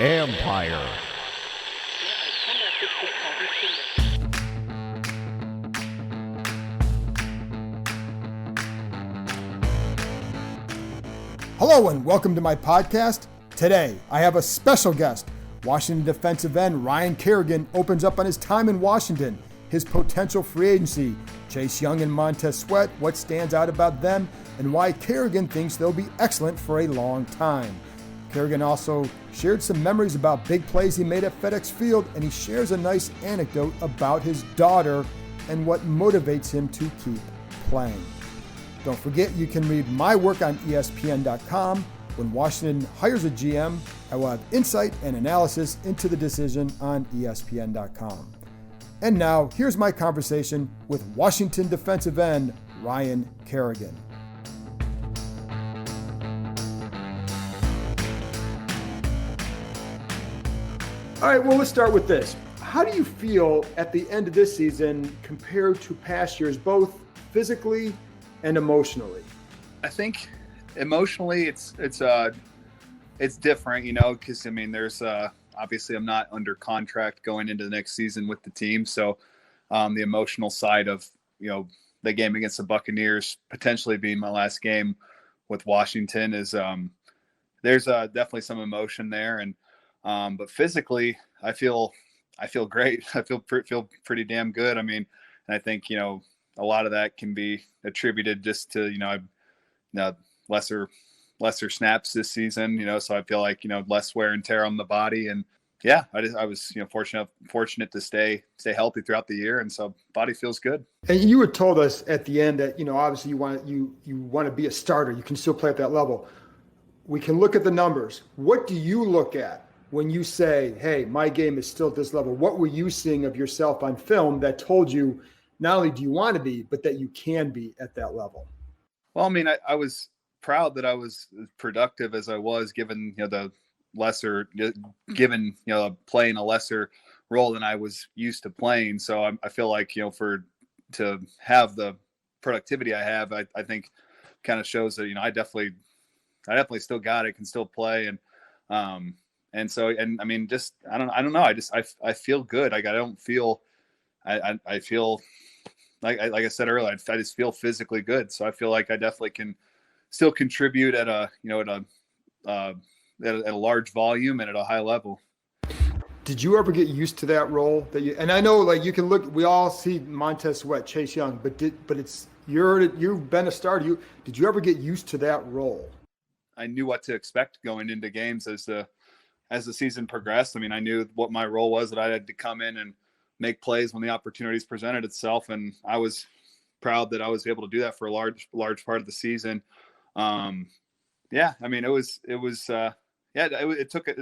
Empire. Hello and welcome to my podcast. Today, I have a special guest. Washington defensive end Ryan Kerrigan opens up on his time in Washington, his potential free agency, Chase Young and Montez Sweat, what stands out about them, and why Kerrigan thinks they'll be excellent for a long time. Kerrigan also shared some memories about big plays he made at FedEx Field, and he shares a nice anecdote about his daughter and what motivates him to keep playing. Don't forget, you can read my work on ESPN.com. When Washington hires a GM, I will have insight and analysis into the decision on ESPN.com. And now, here's my conversation with Washington defensive end Ryan Kerrigan. All right, well, let's start with this. How do you feel at the end of this season compared to past years, both physically and emotionally? I think emotionally it's different, because there's obviously I'm not under contract going into the next season with the team, so the emotional side of the game against the Buccaneers potentially being my last game with Washington is there's definitely some emotion there, and but physically I feel great. I feel pretty damn good. And I think a lot of that can be attributed just to lesser snaps this season, so I feel like less wear and tear on the body, and I was fortunate to stay healthy throughout the year, and so body feels good. And you had told us at the end that obviously you want to be a starter. You can still play at that level. We can look at the numbers. What do you look at when you say, hey, my game is still at this level? What were you seeing of yourself on film that told you not only do you want to be, but that you can be at that level? Well, I was proud that I was as productive as I was, given playing a lesser role than I was used to playing. So I feel like to have the productivity I have, I think kind of shows that I definitely still got it, can still play, and just I don't know, I feel good. Like I feel like I said earlier, I just feel physically good. So I feel like I definitely can still contribute at a large volume and at a high level. Did you ever get used to that role and I know you can look, we all see Montez Sweat, Chase Young, but you've been a starter. Did you ever get used to that role? I knew what to expect going into games as the season progressed. I knew what my role was, that I had to come in and make plays when the opportunities presented itself. And I was proud that I was able to do that for a large part of the season. It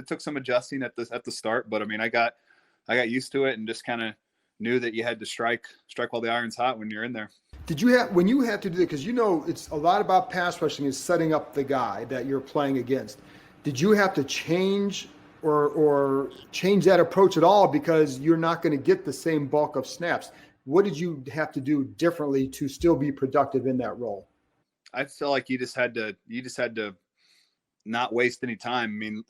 took some adjusting at the start, but I got used to it and just kind of knew that you had to strike while the iron's hot when you're in there. Did you have, when you had to do that, because it's a lot about pass rushing is setting up the guy that you're playing against. Did you have to change or change that approach at all, because you're not going to get the same bulk of snaps? What did you have to do differently to still be productive in that role? I feel like you just had to not waste any time.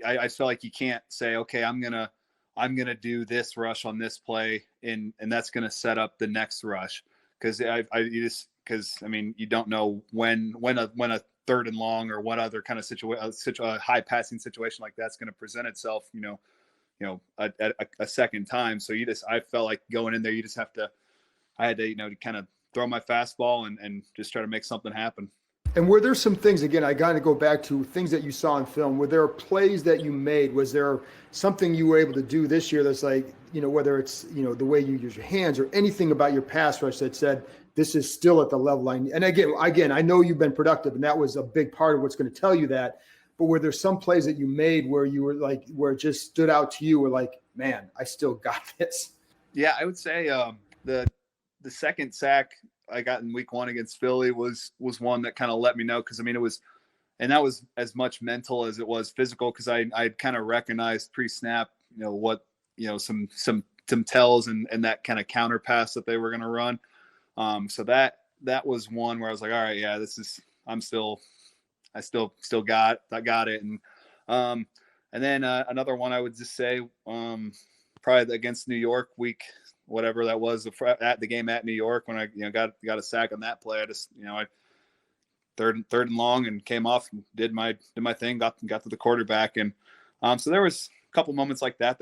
I feel like you can't say, okay, I'm going to do this rush on this play and that's going to set up the next rush. Cause you don't know when a third and long or what other kind of a high passing situation like that's going to present itself, a second time. So I felt like going in there, I had to kind of throw my fastball and just try to make something happen. And were there some things, again, I got to go back to things that you saw in film, were there plays that you made? Was there something you were able to do this year that's like, whether it's, the way you use your hands or anything about your pass rush that said, this is still at the level I need? And again, I know you've been productive and that was a big part of what's going to tell you that, but were there some plays that you made where you were like, where it just stood out to you, were like, man, I still got this? Yeah, I would say the second sack I got in week 1 against Philly was one that kind of let me know, because it was, and that was as much mental as it was physical, because I kind of recognized pre-snap what some tells and that kind of counter pass that they were going to run. So that was one where I was like, all right, yeah, I'm still I still got it. And then another one I would just say, probably against New York week, whatever that was, at the game at New York when I got a sack on that play. I just I third and long and came off and did my thing, got to the quarterback, and so there was a couple moments like that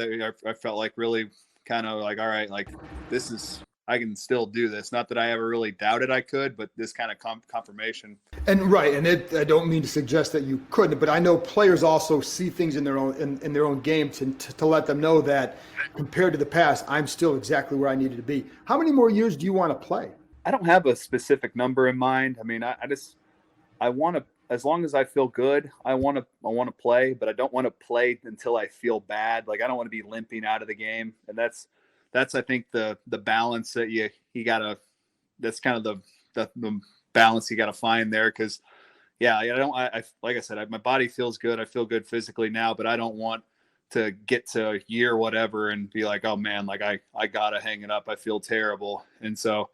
I felt like really kind of like, all right, like this is, I can still do this. Not that I ever really doubted I could, but this kind of confirmation. And right, and I don't mean to suggest that you couldn't, but I know players also see things in their own game to let them know that compared to the past, I'm still exactly where I needed to be. How many more years do you want to play? I don't have a specific number in mind. I mean, I want to, as long as I feel good, I want to play, but I don't want to play until I feel bad. Like I don't want to be limping out of the game, and that's I think the balance that you gotta. That's kind of the balance you gotta find there, because I like I said, my body feels good. I feel good physically now, but I don't want to get to year whatever and be like, oh man, like I gotta hang it up. I feel terrible, and so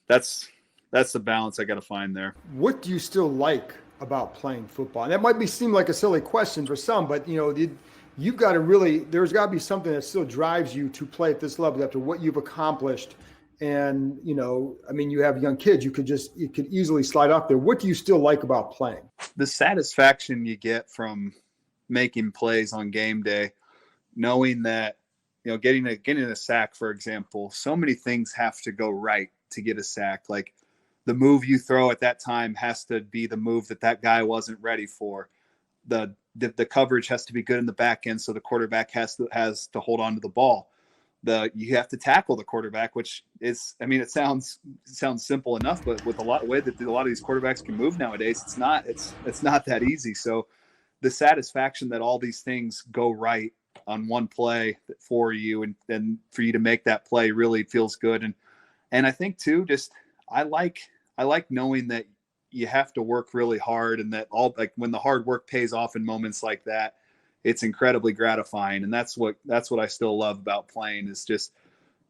that's the balance I got to find there. What do you still like about playing football? And that might seem like a silly question for some, but you've got to really, there's got to be something that still drives you to play at this level after what you've accomplished. And, I mean, you have young kids, you could easily slide up there. What do you still like about playing? The satisfaction you get from making plays on game day, knowing that, getting a sack, for example, so many things have to go right to get a sack. Like, the move you throw at that time has to be the move that guy wasn't ready for. The coverage has to be good in the back end, so the quarterback has to hold on to the ball. You have to tackle the quarterback, which is, I mean, it sounds simple enough, but with a lot of way that a lot of these quarterbacks can move nowadays, it's not that easy. So the satisfaction that all these things go right on one play for you, and for you to make that play really feels good. And I think too, just I like knowing that you have to work really hard, and that when the hard work pays off in moments like that, it's incredibly gratifying. And that's what I still love about playing, is just,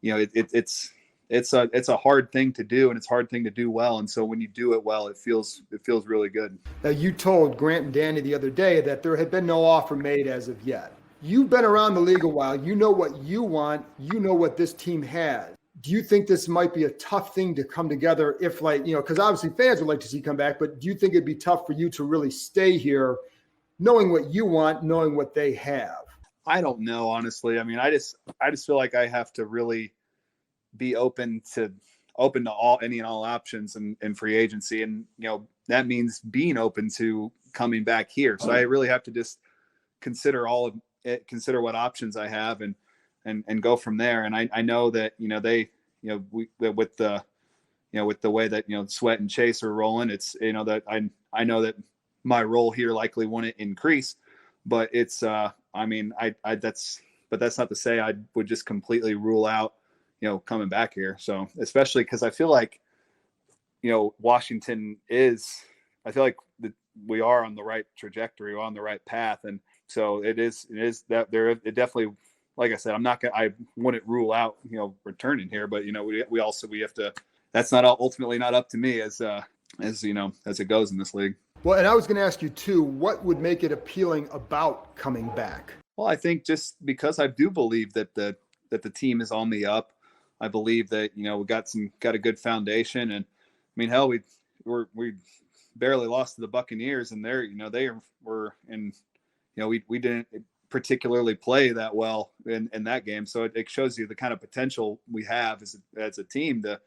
it's a hard thing to do, and it's a hard thing to do well. And so when you do it well, it feels really good. Now, you told Grant and Danny the other day that there had been no offer made as of yet. You've been around the league a while. You know what you want. You know what this team has. Do you think this might be a tough thing to come together if, because obviously fans would like to see you come back, but do you think it'd be tough for you to really stay here knowing what you want, knowing what they have? I don't know, honestly. I mean, I just feel like I have to really be open to any and all options in free agency. And, that means being open to coming back here. So I really have to just consider what options I have and go from there. And I know that, with the way that, Sweat and Chase are rolling, it's, that I know that my role here likely wouldn't increase, but it's, but that's not to say I would just completely rule out, coming back here. So, especially because I feel like, Washington I feel like we are on the right trajectory, we're on the right path. And so it is that it definitely, like I said, I wouldn't rule out, returning here, but, we have to, that's not ultimately not up to me as it goes in this league. Well, and I was going to ask you too, what would make it appealing about coming back? Well, I think just because I do believe that the team is on the up. I believe that, we got a good foundation, and I mean, hell, we barely lost to the Buccaneers, and they were in, we didn't particularly play that well in that game. So it shows you the kind of potential we have as a team to,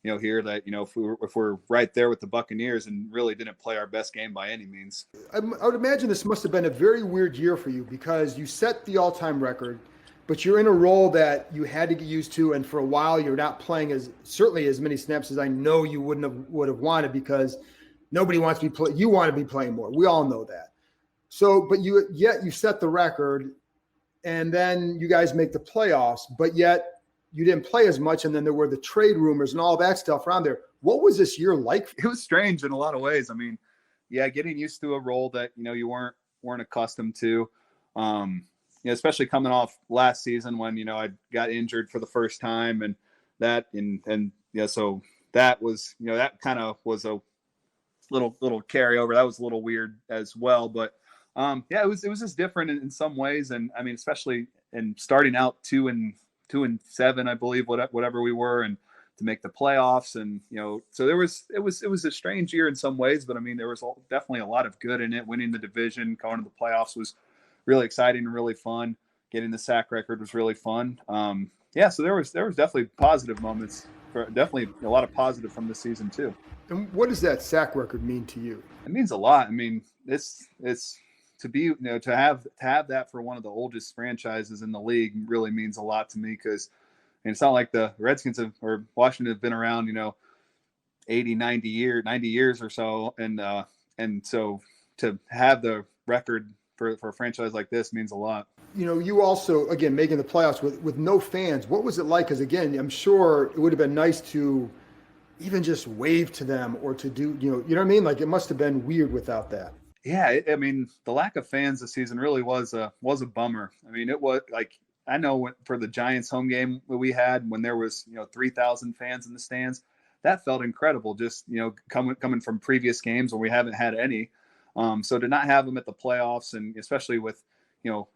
here that, if we're right there with the Buccaneers and really didn't play our best game by any means. I would imagine this must have been a very weird year for you, because you set the all-time record, but you're in a role that you had to get used to. And for a while, you're not playing certainly as many snaps as I know you would have wanted, because nobody wants to be you want to be playing more. We all know that. So, but you set the record, and then you guys make the playoffs, but yet you didn't play as much. And then there were the trade rumors and all that stuff around there. What was this year like? It was strange in a lot of ways. I mean, getting used to a role that, you weren't accustomed to, especially coming off last season when, I got injured for the first time, and so that was, that kind of was little carryover. That was a little weird as well, but yeah, it was just different in some ways. And I mean, especially in starting out 2-7, I believe, whatever we were, and to make the playoffs. And, so it was a strange year in some ways, but I mean, there was definitely a lot of good in it. Winning the division, going to the playoffs was really exciting and really fun. Getting the sack record was really fun. Yeah, so there was definitely positive moments, definitely a lot of positive from this season too. And what does that sack record mean to you? It means a lot. I mean, it's to be, to have that for one of the oldest franchises in the league really means a lot to me, because it's not like the Redskins or Washington have been around, 80, 90 years or so. And so to have the record for a franchise like this means a lot. You also, again, making the playoffs with no fans, what was it like? Because again, I'm sure it would have been nice to even just wave to them or to do, you know what I mean? Like, it must have been weird without that. Yeah. I mean, the lack of fans this season really was a bummer. I mean, it was like, I know for the Giants home game that we had, when there was, 3,000 fans in the stands, that felt incredible. Just, coming from previous games where we haven't had any. So to not have them at the playoffs, and especially with,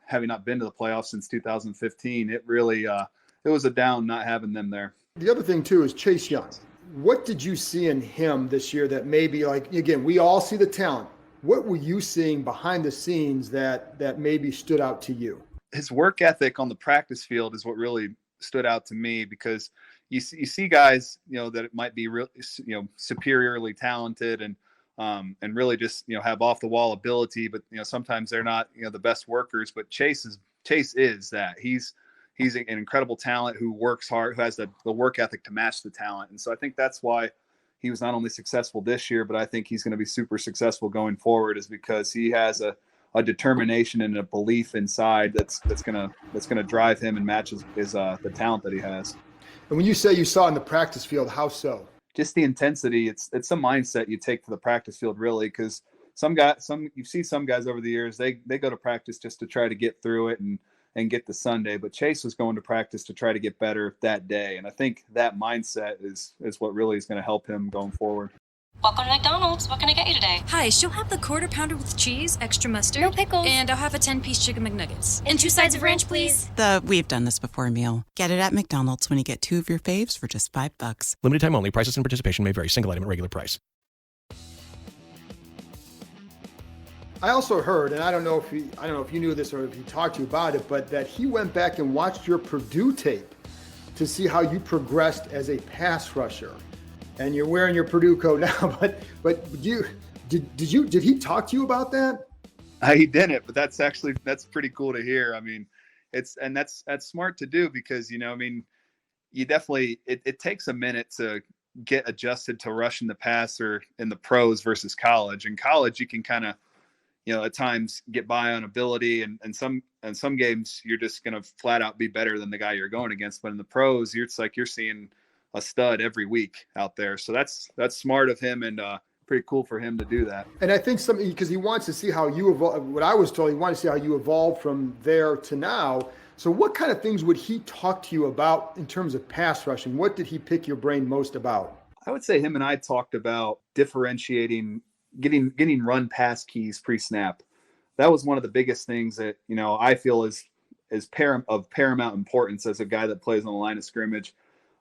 having not been to the playoffs since 2015, it really, it was a down not having them there. The other thing too is Chase Young. What did you see in him this year that maybe, like, again, we all see the talent. What were you seeing behind the scenes that maybe stood out to you? His work ethic on the practice field is what really stood out to me, because you see guys, that might be real, superiorly talented and really just, have off the wall ability, but, sometimes they're not, the best workers. But Chase is that. He's an incredible talent who works hard, who has the work ethic to match the talent. And so I think that's why he was not only successful this year, but I think he's going to be super successful going forward, is because he has a determination and a belief inside that's going to drive him and match his the talent that he has. And when you say you saw in the practice field, how so? Just the intensity. It's a mindset you take to the practice field, really, because you see some guys over the years, they go to practice just to try to get through it and get the Sunday. But Chase was going to practice to try to get better that day. And I think that mindset is what really is going to help him going forward. Welcome to McDonald's. What can I get you today? Hi, she'll have the quarter pounder with cheese, extra mustard. No pickles. And I'll have a 10-piece chicken McNuggets. And 2 sides of ranch, please. We've done this before meal. Get it at McDonald's when you get 2 of your faves for just $5. Limited time only. Prices and participation may vary. Single item at regular price. I also heard, and I don't know if you knew this or if he talked to you about it, but that he went back and watched your Purdue tape to see how you progressed as a pass rusher. And you're wearing your Purdue coat now, but did he talk to you about that? He didn't, but that's pretty cool to hear. I mean, that's smart to do, because, you definitely, it takes a minute to get adjusted to rushing the passer in the pros versus college. In college, you can kind of, at times get by on ability, and some games you're just going to flat out be better than the guy you're going against. But in the pros, you're seeing a stud every week out there. So that's smart of him, and pretty cool for him to do that. And I think because he wants to see how you evolve. What I was told, he wanted to see how you evolved from there to now. So what kind of things would he talk to you about in terms of pass rushing? What did he pick your brain most about? I would say him and I talked about differentiating, getting run pass keys pre-snap. That was one of the biggest things that, I feel is of paramount importance as a guy that plays on the line of scrimmage.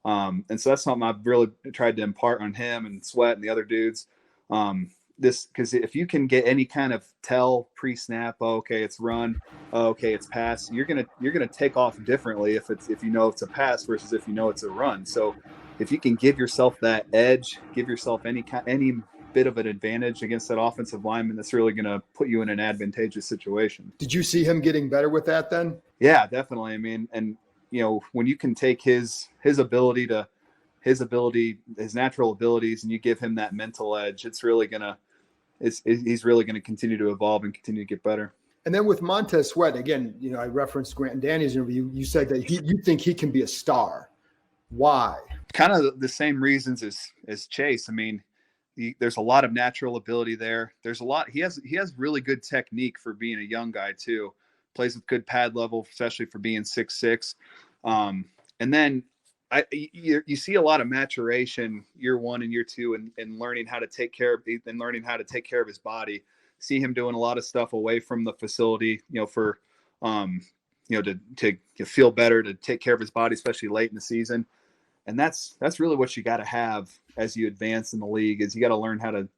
And so that's something I've really tried to impart on him and Sweat and the other dudes. Because if you can get any kind of tell pre-snap, okay, it's run, okay, it's pass, you're gonna take off differently if it's a pass versus if it's a run. So if you can give yourself that edge, give yourself any bit of an advantage against that offensive lineman, that's really going to put you in an advantageous situation. Did you see him getting better with that then? Yeah, definitely. I mean, and when you can take his ability, his natural abilities, and you give him that mental edge, he's really going to continue to evolve and continue to get better. And then with Montez Sweat, again, I referenced Grant and Danny's interview. You said that you think he can be a star. Why? Kind of the same reasons as Chase. I mean, there's a lot of natural ability there. There's a lot. He has really good technique for being a young guy too. Plays with good pad level, especially for being 6'6". And then you see a lot of maturation year 1 and year 2 and learning how to take care of his body. See him doing a lot of stuff away from the facility, for to feel better, to take care of his body, especially late in the season. And that's really what you got to have as you advance in the league, is you got to learn how to,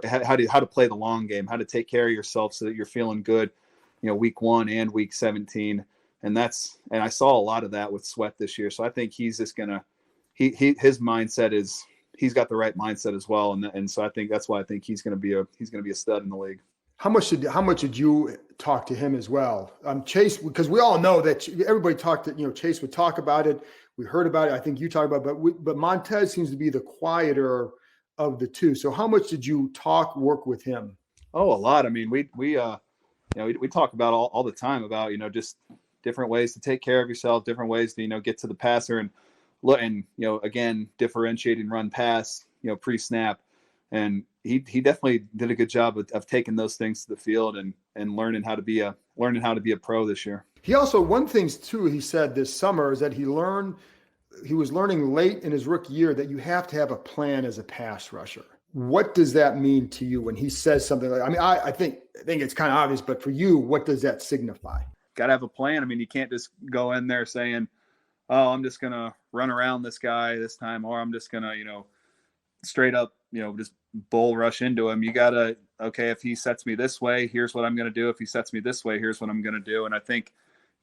how to play the long game, how to take care of yourself so that you're feeling good, week 1 and week 17. And I saw a lot of that with Sweat this year. So I think he's just his mindset is, he's got the right mindset as well. And so I think that's why I think he's going to be a stud in the league. How much did you talk to him as well? Chase, because we all know that everybody talked to, Chase would talk about it. We heard about it. I think you talked about it, but Montez seems to be the quieter of the two. So how much did you work with him? Oh, a lot. I mean, we talk about all the time about, just different ways to take care of yourself, different ways to, get to the passer and again, differentiating run pass, pre-snap. And he definitely did a good job of taking those things to the field and learning how to be a pro this year. He also, one thing too, he said this summer is that he was learning late in his rookie year that you have to have a plan as a pass rusher. What does that mean to you when he says something like, I think it's kind of obvious, but for you, what does that signify? Got to have a plan. I mean, you can't just go in there saying, oh, I'm just going to run around this guy this time, or I'm just going to, straight up, just bull rush into him. You got to, okay, if he sets me this way, here's what I'm going to do. If he sets me this way, here's what I'm going to do. And I think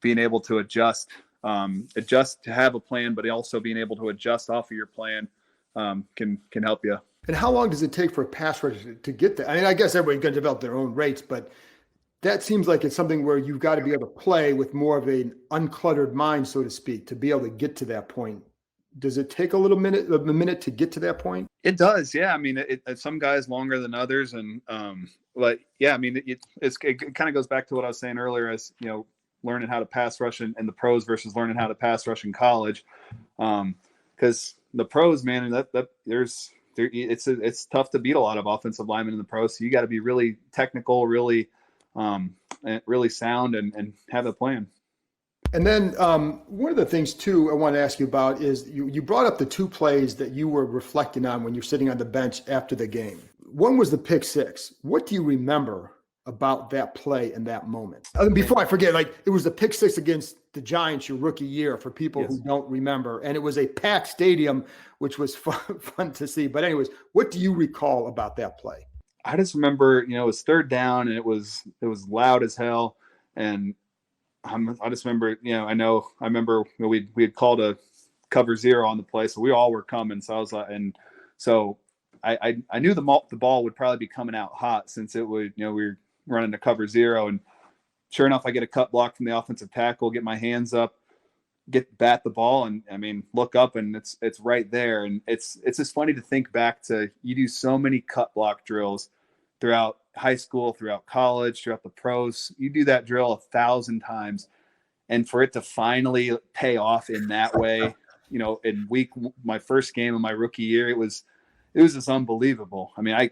being able to adjust to have a plan, but also being able to adjust off of your plan can help you. And how long does it take for a pass rusher to get there? I mean, I guess everybody's going to develop their own rates, but that seems like it's something where you've got to be able to play with more of an uncluttered mind, so to speak, to be able to get to that point. Does it take a minute to get to that point? It does. Yeah. I mean, some guys longer than others. And, but yeah, I mean, it kind of goes back to what I was saying earlier as, learning how to pass rush in the pros versus learning how to pass rush in college. Cause the pros, man, it's tough to beat a lot of offensive linemen in the pros. So you got to be really technical, really sound and have a plan. And then one of the things, too, I want to ask you about is you brought up the 2 plays that you were reflecting on when you're sitting on the bench after the game. One was the pick 6. What do you remember about that play in that moment? Before I forget, it was the pick 6 against the Giants your rookie year for people who don't remember. And it was a packed stadium, which was fun to see. But anyways, what do you recall about that play? I just remember, it was 3rd down and it was loud as hell. And I just remember, I remember we had called a cover 0 on the play, so we all were coming. So I was like, and so I knew the ball would probably be coming out hot since it would, we were running a cover 0. And sure enough, I get a cut block from the offensive tackle, get my hands up, bat the ball, and look up, and it's right there. And it's just funny to think back to, you do so many cut block drills throughout high school, throughout college, throughout the pros. You do that drill 1,000 times, and for it to finally pay off in that way, in my first game of my rookie year, it was just unbelievable. I mean, I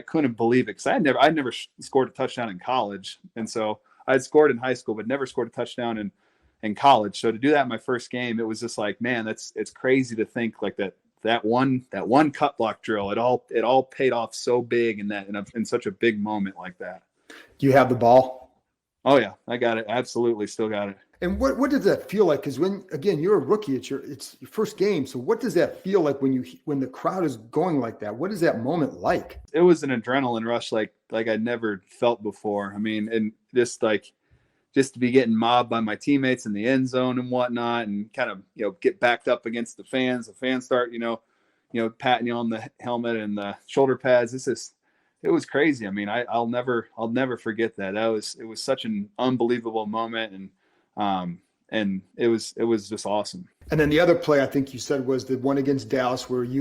couldn't believe it, because I'd never scored a touchdown in college, and so I'd scored in high school but never scored a touchdown in college. So to do that in my first game, it was just like, man, it's crazy to think like that one cut block drill, it all paid off so big in such a big moment like that. Do you have the ball? Oh yeah, I got it. Absolutely, still got it. And what does that feel like? Because again, you're a rookie, it's your first game. So what does that feel like when the crowd is going like that? What is that moment like? It was an adrenaline rush like I'd never felt before. I mean, and just to be getting mobbed by my teammates in the end zone and whatnot, and kind of, get backed up against the fans. The fans start, patting you on the helmet and the shoulder pads. It was crazy. I mean, I'll never forget that. It was such an unbelievable moment. And it was just awesome. And then the other play I think you said was the one against Dallas where it's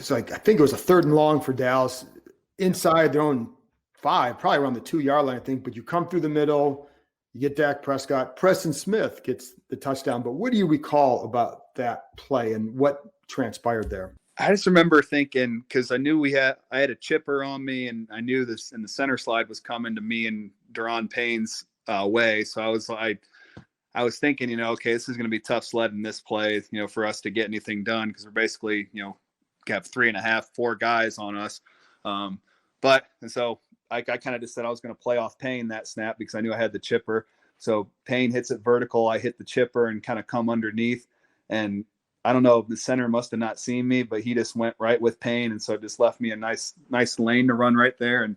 like, I think it was a 3rd and long for Dallas inside their own 5, probably around the 2-yard line, I think, but you come through the middle, you get Dak Prescott, Preston Smith gets the touchdown. But what do you recall about that play and what transpired there? I just remember thinking, because I knew I had a chipper on me, and I knew this, and the center slide was coming to me and Daron Payne's way. So I was like, I was thinking, okay, this is going to be tough sledding this play, for us to get anything done, because we're basically, have 3.5, 4 guys on us. And so I kind of just said I was going to play off Payne that snap because I knew I had the chipper. So Payne hits it vertical, I hit the chipper and kind of come underneath. And I don't know, the center must have not seen me, but he just went right with Payne. And so it just left me a nice lane to run right there. And,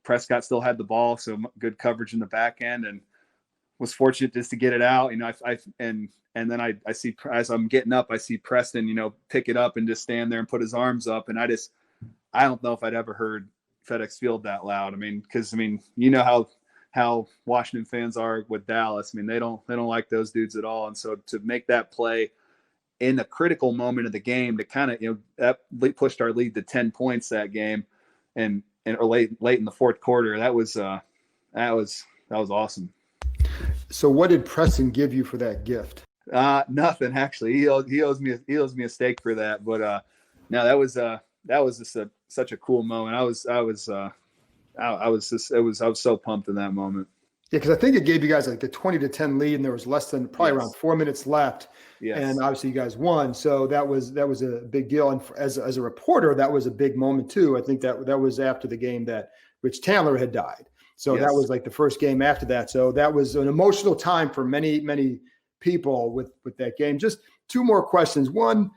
Prescott still had the ball, so good coverage in the back end, and was fortunate just to get it out. And then I see, as I'm getting up, I see Preston, pick it up and just stand there and put his arms up. And I don't know if I'd ever heard FedEx Field that loud. Because how Washington fans are with Dallas. They don't like those dudes at all. And so to make that play in a critical moment of the game to kind of, that pushed our lead to 10 points that game, or late in the fourth quarter. That was awesome. So what did Preston give you for that gift? Nothing, actually. He owes me a steak for that. But no, that was just such a cool moment. I was so pumped in that moment. Yeah, because I think it gave you guys like the 20-10 lead, and there was less than probably around 4 minutes left. Yes. And obviously you guys won, so that was a big deal. And as a reporter, that was a big moment too. I think that was after the game that Rich Tandler had died. So Yes. That was like the first game after that. So that was an emotional time for many, many people with that game. Just 2 more questions. One,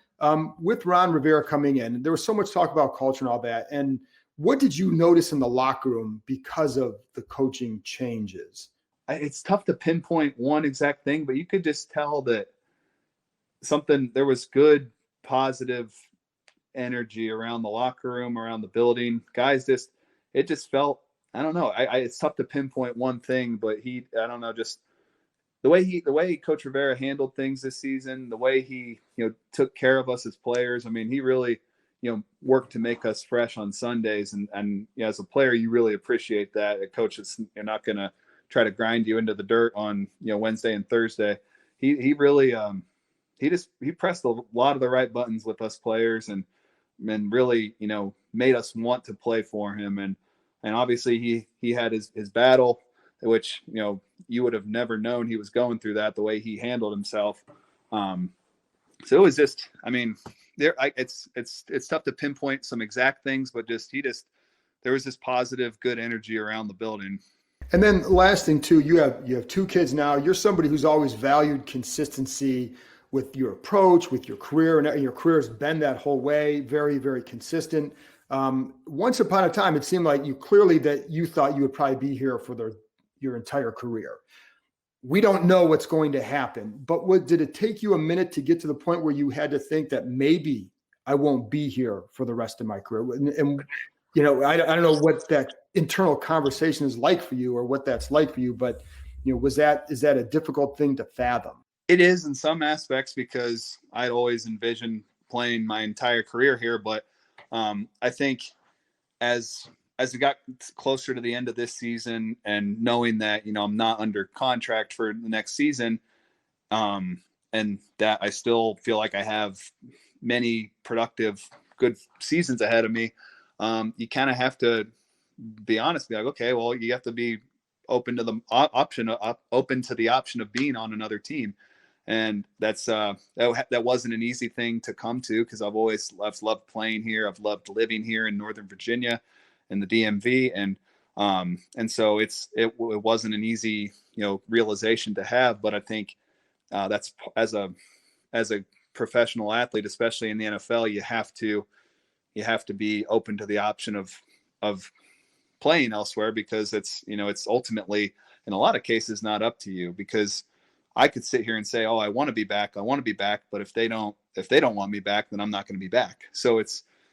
with Ron Rivera coming in, there was so much talk about culture and all that. And what did you notice in the locker room because of the coaching changes? It's tough to pinpoint one exact thing, but you could just tell that there was good, positive energy around the locker room, around the building. Guys, it just felt, I don't know. It's tough to pinpoint one thing, but I don't know, just the way Coach Rivera handled things this season, the way he, took care of us as players. He really, worked to make us fresh on Sundays. And as a player, you really appreciate that. A coach is not going to try to grind you into the dirt on, Wednesday and Thursday. He really, he pressed a lot of the right buttons with us players and really, made us want to play for him. And obviously he had his battle, which, you would have never known he was going through that, the way he handled himself. So it was just, it's tough to pinpoint some exact things, but there was this positive, good energy around the building. And then last thing too, you have 2 kids now. You're somebody who's always valued consistency with your approach, with your career, and your career has been that whole way, very, very consistent. Once upon a time, it seemed like you thought you would probably be here for your entire career. We don't know what's going to happen, but did it take you a minute to get to the point where you had to think that maybe I won't be here for the rest of my career? And I don't know what that internal conversation is like for you or what that's like for you, but is that a difficult thing to fathom? It is in some aspects, because I'd always envisioned playing my entire career here. But I think as we got closer to the end of this season and knowing that, I'm not under contract for the next season, and that I still feel like I have many productive, good seasons ahead of me, you kind of have to be honest, be like, okay, well, you have to be open to the option of being on another team. And that wasn't an easy thing to come to, because I've loved playing here. I've loved living here in Northern Virginia in the DMV. And so it wasn't an easy, realization to have, but I think that's as a professional athlete, especially in the NFL, you have to be open to the option of playing elsewhere, because it's ultimately in a lot of cases not up to you. Because I could sit here and say, oh, I want to be back. But if they don't want me back, then I'm not going to be back. So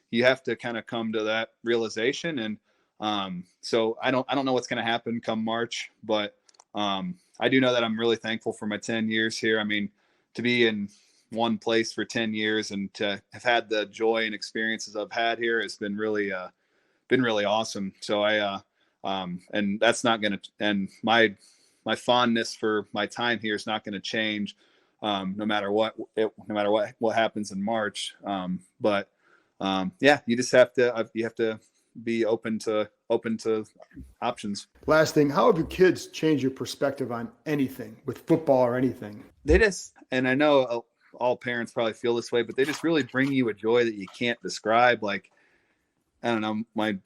you have to kind of come to that realization. And so I don't know what's going to happen come March, but I do know that I'm really thankful for my 10 years here. To be in one place for 10 years and to have had the joy and experiences I've had here has been really awesome. So and that's not going to, and my fondness for my time here is not going to change, no matter what happens in March. But you just have to be open to options. Last thing, how have your kids changed your perspective on anything with football or anything? They just, and I know all parents probably feel this way, but they just really bring you a joy that you can't describe. Like, I don't know, my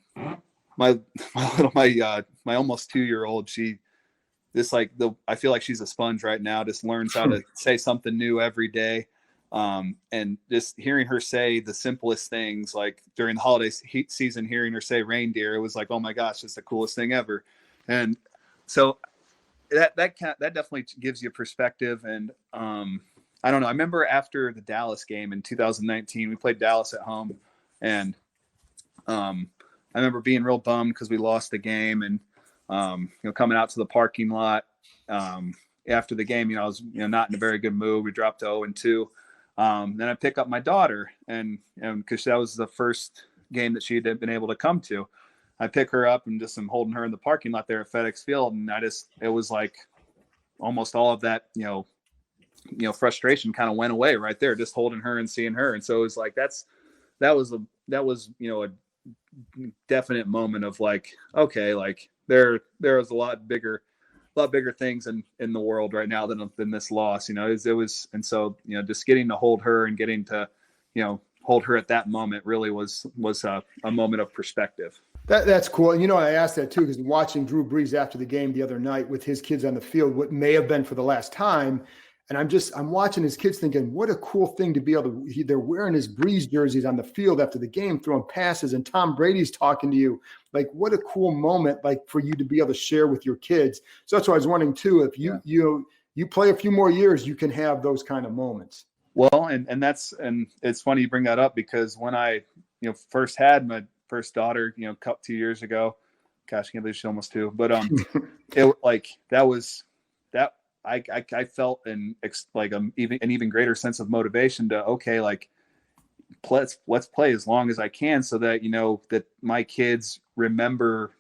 almost 2-year-old, she just I feel like she's a sponge right now, just learns how to say something new every day. And just hearing her say the simplest things, like during the holiday season, hearing her say reindeer, it was like, oh my gosh, it's the coolest thing ever. And so that definitely gives you perspective. And, I don't know. I remember after the Dallas game in 2019, we played Dallas at home, and, I remember being real bummed because we lost the game, and, coming out to the parking lot, after the game, I was, not in a very good mood. We dropped to 0-2. Then I pick up my daughter, and because that was the first game that she had been able to come to, I pick her up and just am holding her in the parking lot there at FedEx Field. And it was like almost all of that, frustration kind of went away right there, just holding her and seeing her. And so it was like, that was a definite moment of like, okay, like there was a lot bigger things in the world right now than this loss, it was. And so, just getting to hold her and getting to, hold her at that moment really was a moment of perspective. That's cool. And, I asked that too, because watching Drew Brees after the game the other night with his kids on the field, what may have been for the last time. And I'm watching his kids thinking, what a cool thing to be able to, they're wearing his Brees jerseys on the field after the game, throwing passes, and Tom Brady's talking to you. Like, what a cool moment, like, for you to be able to share with your kids. So that's what I was wondering too, if you play a few more years, you can have those kind of moments. Well, and it's funny you bring that up, because when I, first had my first daughter, 2 years ago, gosh, I can't believe she's almost 2, but, it like, that was that. I felt an even greater sense of motivation to, okay, like, let's play as long as I can, so that, that my kids remember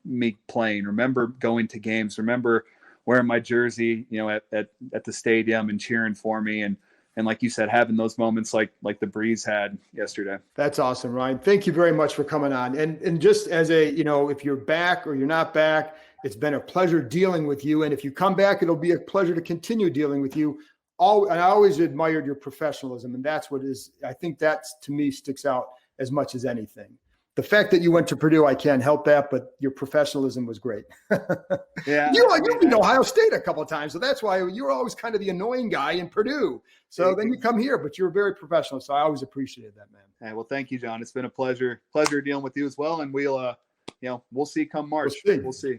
me playing, remember going to games, remember wearing my jersey, at the stadium and cheering for me. And like you said, having those moments like the Breeze had yesterday. That's awesome, Ryan. Thank you very much for coming on. And just as if you're back or you're not back, it's been a pleasure dealing with you. And if you come back, it'll be a pleasure to continue dealing with you. And I always admired your professionalism. And that's I think that's, to me, sticks out as much as anything. The fact that you went to Purdue, I can't help that, but your professionalism was great. Yeah. You've been to Ohio State a couple of times, so that's why you were always kind of the annoying guy in Purdue. So then you come here, but you're very professional. So I always appreciated that, man. Hey, well, thank you, John. It's been a pleasure dealing with you as well. And we'll see come March. We'll see.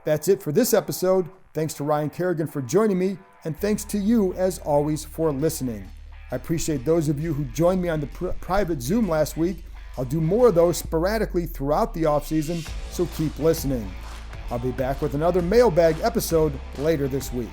That's it for this episode. Thanks to Ryan Kerrigan for joining me, and thanks to you, as always, for listening. I appreciate those of you who joined me on the private Zoom last week. I'll do more of those sporadically throughout the offseason, so keep listening. I'll be back with another mailbag episode later this week.